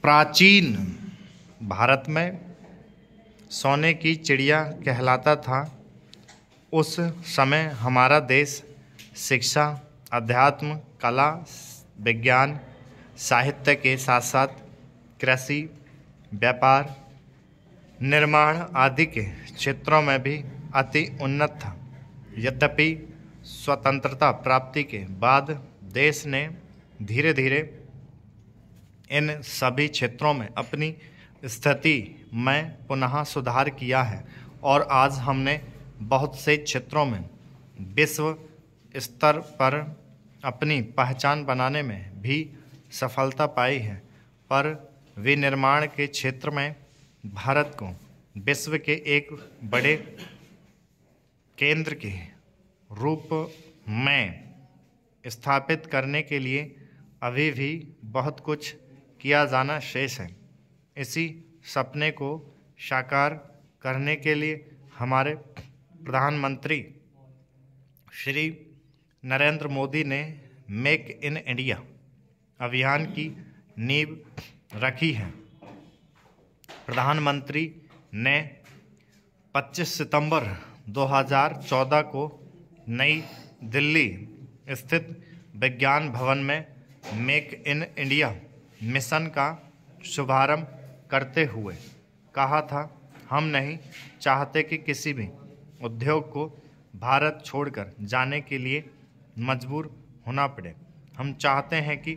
प्राचीन भारत में सोने की चिड़िया कहलाता था। उस समय हमारा देश शिक्षा, अध्यात्म, कला, विज्ञान, साहित्य के साथ साथ कृषि, व्यापार, निर्माण आदि के क्षेत्रों में भी अति उन्नत था। यद्यपि स्वतंत्रता प्राप्ति के बाद देश ने धीरे धीरे इन सभी क्षेत्रों में अपनी स्थिति में पुनः सुधार किया है और आज हमने बहुत से क्षेत्रों में विश्व स्तर पर अपनी पहचान बनाने में भी सफलता पाई है। पर विनिर्माण के क्षेत्र में भारत को विश्व के एक बड़े केंद्र के रूप में स्थापित करने के लिए अभी भी बहुत कुछ किया जाना शेष है। इसी सपने को साकार करने के लिए हमारे प्रधानमंत्री श्री नरेंद्र मोदी ने मेक इन इंडिया अभियान की नींव रखी है। प्रधानमंत्री ने 25 सितंबर 2014 को नई दिल्ली स्थित विज्ञान भवन में मेक इन इंडिया मिशन का शुभारंभ करते हुए कहा था, हम नहीं चाहते कि किसी भी उद्योग को भारत छोड़कर जाने के लिए मजबूर होना पड़े। हम चाहते हैं कि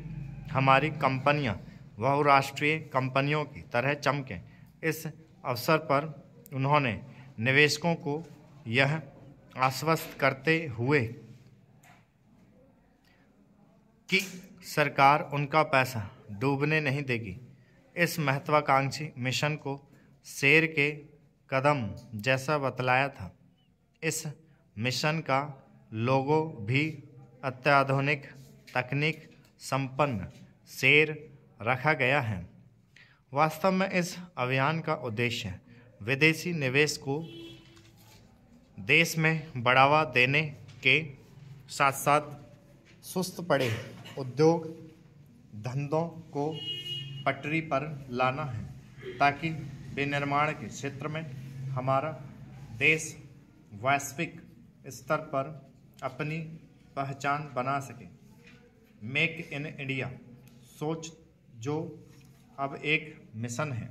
हमारी कंपनियां बहुराष्ट्रीय कंपनियों की तरह चमकें। इस अवसर पर उन्होंने निवेशकों को यह आश्वस्त करते हुए कि सरकार उनका पैसा डूबने नहीं देगी, इस महत्वाकांक्षी मिशन को शेर के कदम जैसा बतलाया था। इस मिशन का लोगो भी अत्याधुनिक तकनीक संपन्न शेर रखा गया है। वास्तव में इस अभियान का उद्देश्य विदेशी निवेश को देश में बढ़ावा देने के साथ साथ सुस्त पड़े उद्योग धंधों को पटरी पर लाना है, ताकि विनिर्माण के क्षेत्र में हमारा देश वैश्विक स्तर पर अपनी पहचान बना सके। मेक इन इंडिया सोच, जो अब एक मिशन है,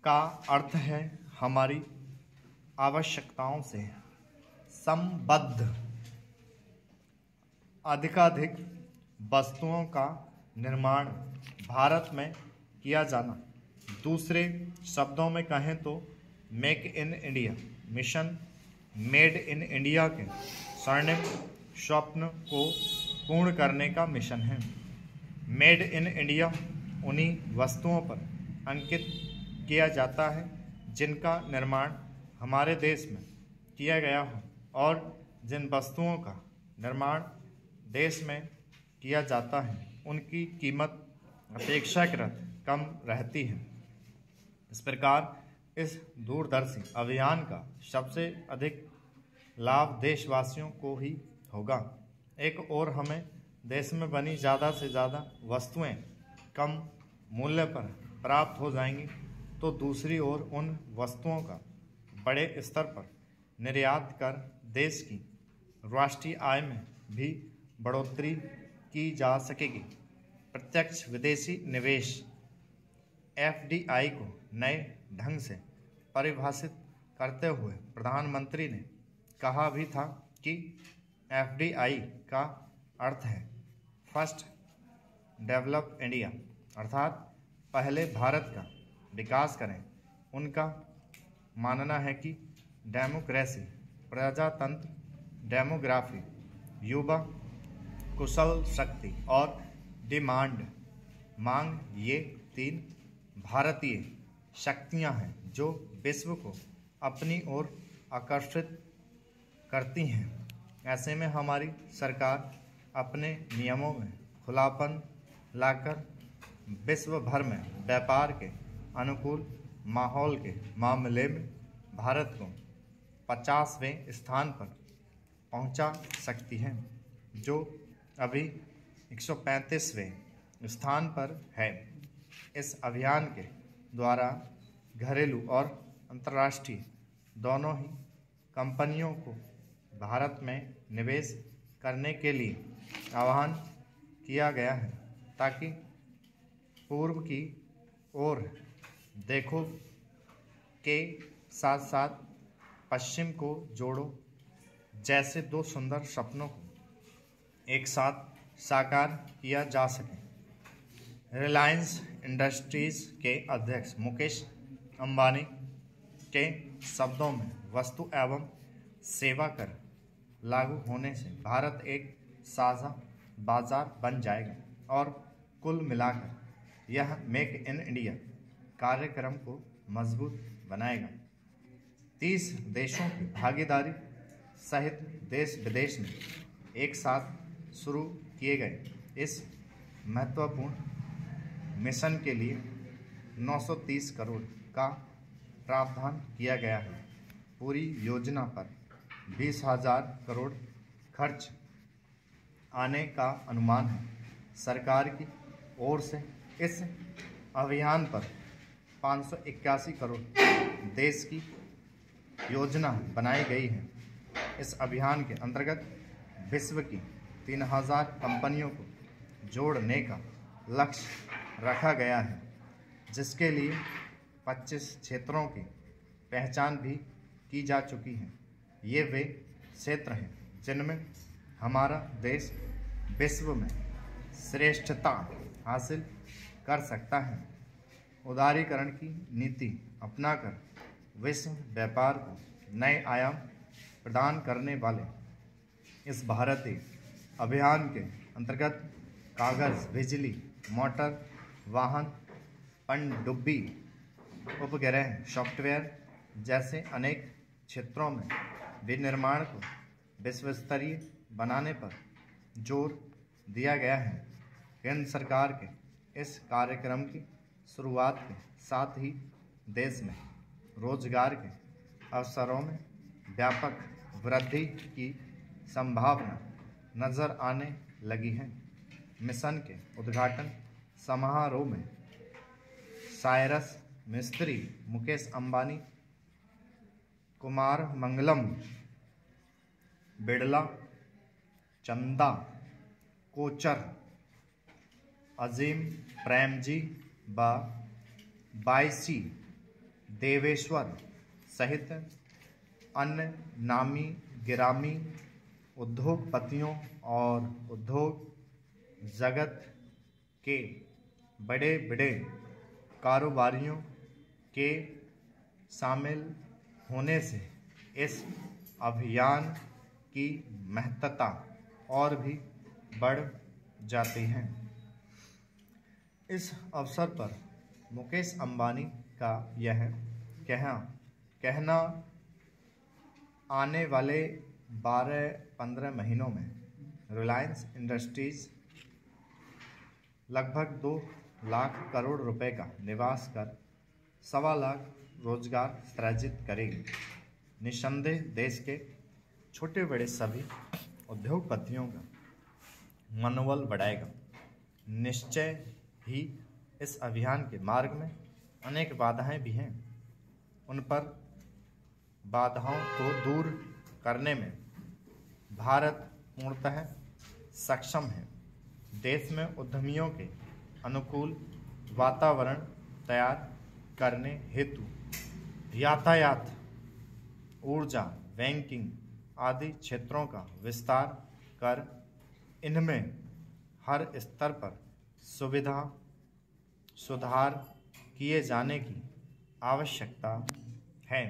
का अर्थ है हमारी आवश्यकताओं से संबद्ध अधिकाधिक वस्तुओं का निर्माण भारत में किया जाना। दूसरे शब्दों में कहें तो make in India mission made in India के स्वर्णिम स्वप्न को पूर्ण करने का मिशन है। मेड इन इंडिया उन्हीं वस्तुओं पर अंकित किया जाता है जिनका निर्माण हमारे देश में किया गया हो, और जिन वस्तुओं का निर्माण देश में किया जाता है उनकी कीमत अपेक्षाकृत कम रहती है। इस प्रकार इस दूरदर्शी अभियान का सबसे अधिक लाभ देशवासियों को ही होगा। एक ओर हमें देश में बनी ज़्यादा से ज़्यादा वस्तुएं कम मूल्य पर प्राप्त हो जाएंगी, तो दूसरी ओर उन वस्तुओं का बड़े स्तर पर निर्यात कर देश की राष्ट्रीय आय में भी बढ़ोतरी की जा सकेगी। प्रत्यक्ष विदेशी निवेश FDI को नए ढंग से परिभाषित करते हुए प्रधानमंत्री ने कहा भी था कि FDI का अर्थ है फर्स्ट डेवलप इंडिया, अर्थात पहले भारत का विकास करें। उनका मानना है कि डेमोक्रेसी, प्रजातंत्र, डेमोग्राफी, युवा, कुशल शक्ति और डिमांड मांग, ये तीन भारतीय शक्तियां हैं जो विश्व को अपनी ओर आकर्षित करती हैं। ऐसे में हमारी सरकार अपने नियमों में खुलापन लाकर विश्व भर में व्यापार के अनुकूल माहौल के मामले में भारत को 50वें स्थान पर पहुंचा सकती है, जो अभी 135वें स्थान पर है। इस अभियान के द्वारा घरेलू और अंतर्राष्ट्रीय दोनों ही कंपनियों को भारत में निवेश करने के लिए आह्वान किया गया है, ताकि पूर्व की ओर देखो के साथ साथ पश्चिम को जोड़ो जैसे दो सुंदर सपनों को एक साथ साकार किया जा सके। रिलायंस इंडस्ट्रीज के अध्यक्ष मुकेश अंबानी के शब्दों में वस्तु एवं सेवा कर लागू होने से भारत एक साझा बाजार बन जाएगा और कुल मिलाकर यह मेक इन इंडिया कार्यक्रम को मजबूत बनाएगा। 30 देशों की भागीदारी सहित देश विदेश में एक साथ शुरू किए गए इस महत्वपूर्ण मिशन के लिए 930 करोड़ का प्रावधान किया गया है। पूरी योजना पर 20,000 करोड़ खर्च आने का अनुमान है। सरकार की ओर से इस अभियान पर 581 करोड़ देश की योजना बनाई गई है। इस अभियान के अंतर्गत विश्व की 3,000 कंपनियों को जोड़ने का लक्ष्य रखा गया है, जिसके लिए 25 क्षेत्रों की पहचान भी की जा चुकी है। ये वे क्षेत्र हैं जिनमें हमारा देश विश्व में श्रेष्ठता हासिल कर सकता है। उदारीकरण की नीति अपनाकर विश्व व्यापार को नए आयाम प्रदान करने वाले इस भारतीय अभियान के अंतर्गत कागज़, बिजली, मोटर वाहन, पनडुब्बी, उपग्रह, सॉफ्टवेयर जैसे अनेक क्षेत्रों में विनिर्माण को विश्वस्तरीय बनाने पर जोर दिया गया है। केंद्र सरकार के इस कार्यक्रम की शुरुआत के साथ ही देश में रोजगार के अवसरों में व्यापक वृद्धि की संभावना नजर आने लगी है। मिशन के उद्घाटन समारोह में साइरस मिस्त्री, मुकेश अंबानी, कुमार मंगलम, बिड़ला, चंदा कोचर, अजीम प्रेमजी व बाईसी देवेश्वर सहित अन्य नामी गिरामी उद्योगपतियों और उद्योग जगत के बड़े बड़े कारोबारियों के शामिल होने से इस अभियान की महत्ता और भी बढ़ जाती है। इस अवसर पर मुकेश अंबानी का यह कहना आने वाले 12-15 महीनों में रिलायंस इंडस्ट्रीज लगभग 2 लाख करोड़ रुपए का निवेश कर 1.25 लाख रोजगार सृजित करेगी। निस्संदेह देश के छोटे बड़े सभी उद्योगपतियों का मनोबल बढ़ाएगा। निश्चय ही इस अभियान के मार्ग में अनेक बाधाएं भी हैं। उन पर बाधाओं को दूर करने में भारत पूर्णतः सक्षम है। देश में उद्यमियों के अनुकूल वातावरण तैयार करने हेतु यातायात, ऊर्जा, बैंकिंग आदि क्षेत्रों का विस्तार कर इनमें हर स्तर पर सुधार किए जाने की आवश्यकता है।